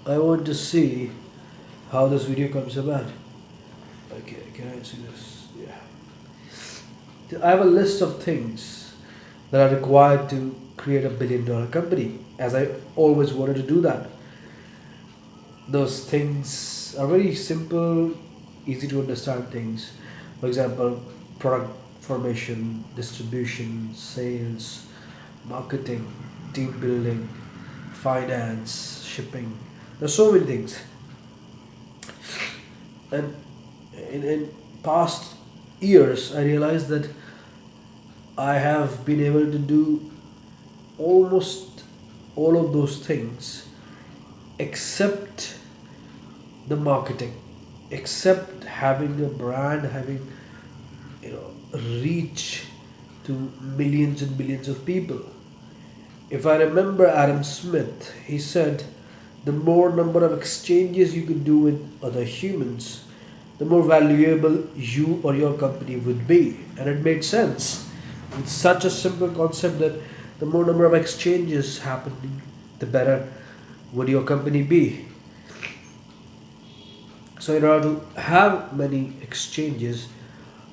I want to see how this video comes about. Okay, can I see this? Yeah. I have a list of things that are required to create a billion-dollar company, as I always wanted to do that. Those things are very simple, easy to understand things. For example, product formation, distribution, sales, marketing, team building, finance, shipping. There's so many things. And in past years, I realized that I have been able to do almost all of those things except the marketing, except having a brand, having reach to millions and billions of people. If I remember Adam Smith, he said the more number of exchanges you can do with other humans, the more valuable you or your company would be. And it made sense. It's such a simple concept that the more number of exchanges happening, the better would your company be. So, in order to have many exchanges,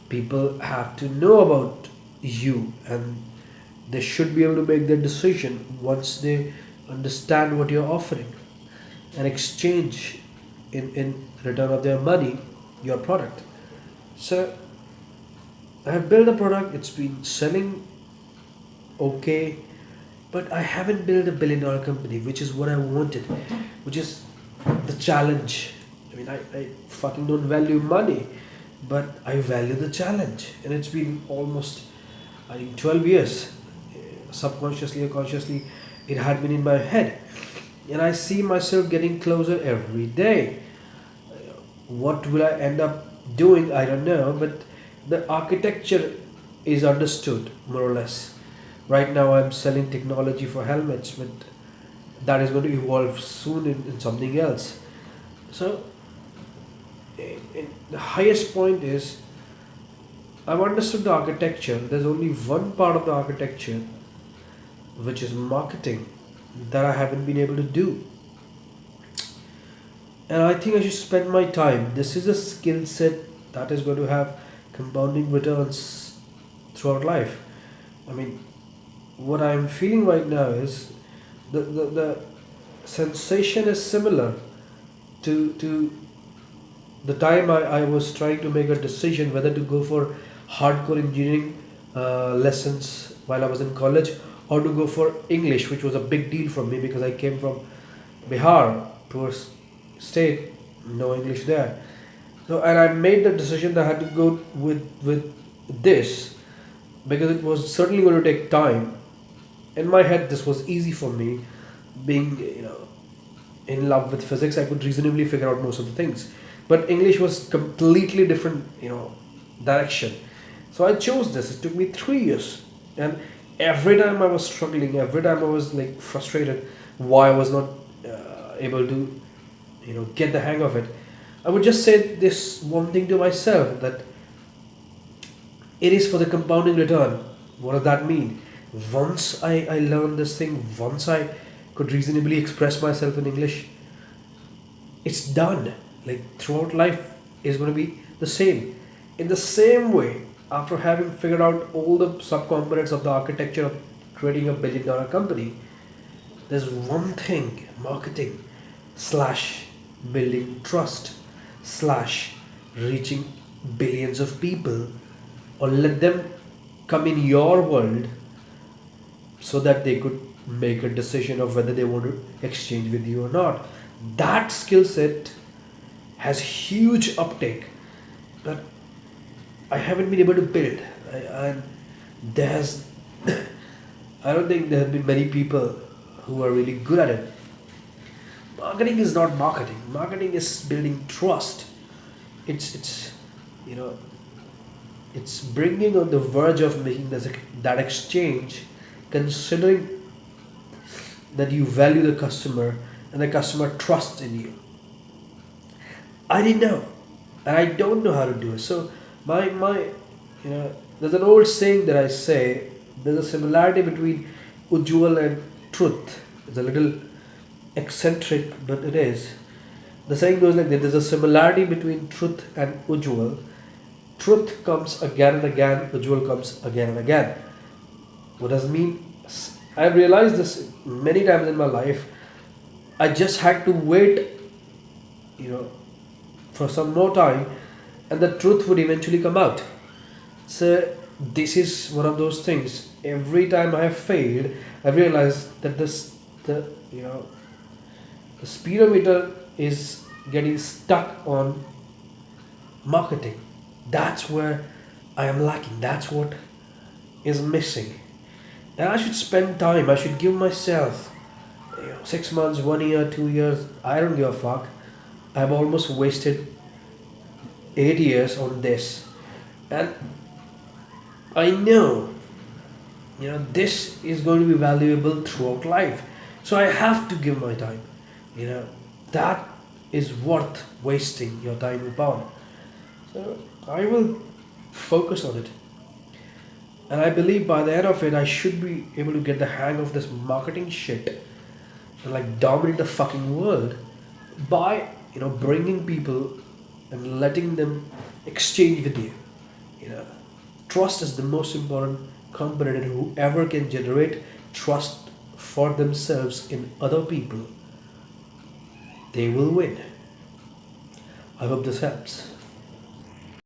people have to know about you and they should be able to make their decision once they understand what you're offering and exchange in return of their money your product. So, I have built a product, it's been selling okay, but I haven't built a billion-dollar company, which is what I wanted, which is the challenge. I mean, I fucking don't value money, but I value the challenge. And it's been almost, I think, 12 years. Subconsciously or consciously, it had been in my head. And I see myself getting closer every day. What will I end up doing? I don't know, but the architecture is understood more or less. Right now, I'm selling technology for helmets, but that is going to evolve soon in something else. So, the highest point is I've understood the architecture. There's only one part of the architecture, which is marketing, that I haven't been able to do. And I think I should spend my time. This is a skill set that is going to have compounding returns throughout life. I mean, what I'm feeling right now is the sensation is similar to the time I was trying to make a decision whether to go for hardcore engineering lessons while I was in college or to go for English, which was a big deal for me because I came from Bihar, poor state, no English there. So, and I made the decision that I had to go with this because it was certainly going to take time. In my head, this was easy for me, being in love with physics. I could reasonably figure out most of the things, but English was completely different, direction. So I chose this. It took me 3 years, and every time I was struggling, every time I was like frustrated, why I was not able to, get the hang of it. I would just say this one thing to myself that it is for the compounding return. What does that mean? Once I learned this thing, once I could reasonably express myself in English, it's done. Like throughout life is going to be the same. In the same way, after having figured out all the subcomponents of the architecture of creating a billion-dollar company, there's one thing: marketing slash building trust slash reaching billions of people, or let them come in your world so that they could make a decision of whether they want to exchange with you or not. That skill set has huge uptake that I haven't been able to build. And there's, I don't think there have been many people who are really good at it. Marketing is not marketing. Marketing is building trust. It's you know it's bringing on the verge of making that exchange, considering that you value the customer and the customer trusts in you. I didn't know, and I don't know how to do it. So my there's an old saying that I say. There's a similarity between Ujjwal and truth. It's a little eccentric, but it is. The saying goes like this: there's a similarity between truth and Ujjwal. Truth comes again and again, Ujjwal comes again and again. What does it mean? I've realized this many times in my life. I just had to wait, you know, for some more time, and the truth would eventually come out. So this is one of those things. Every time I have failed, I realized that the you know the speedometer is getting stuck on marketing. That's where I am lacking. That's what is missing. And I should spend time. I should give myself 6 months, 1 year, 2 years. I don't give a fuck. I've almost wasted 8 years on this, and I know this is going to be valuable throughout life. So I have to give my time. You know that is worth wasting your time upon. So I will focus on it. And I believe by the end of it, I should be able to get the hang of this marketing shit and like dominate the fucking world by bringing people and letting them exchange with you. You know, trust is the most important component, and whoever can generate trust for themselves in other people, they will win. I hope this helps.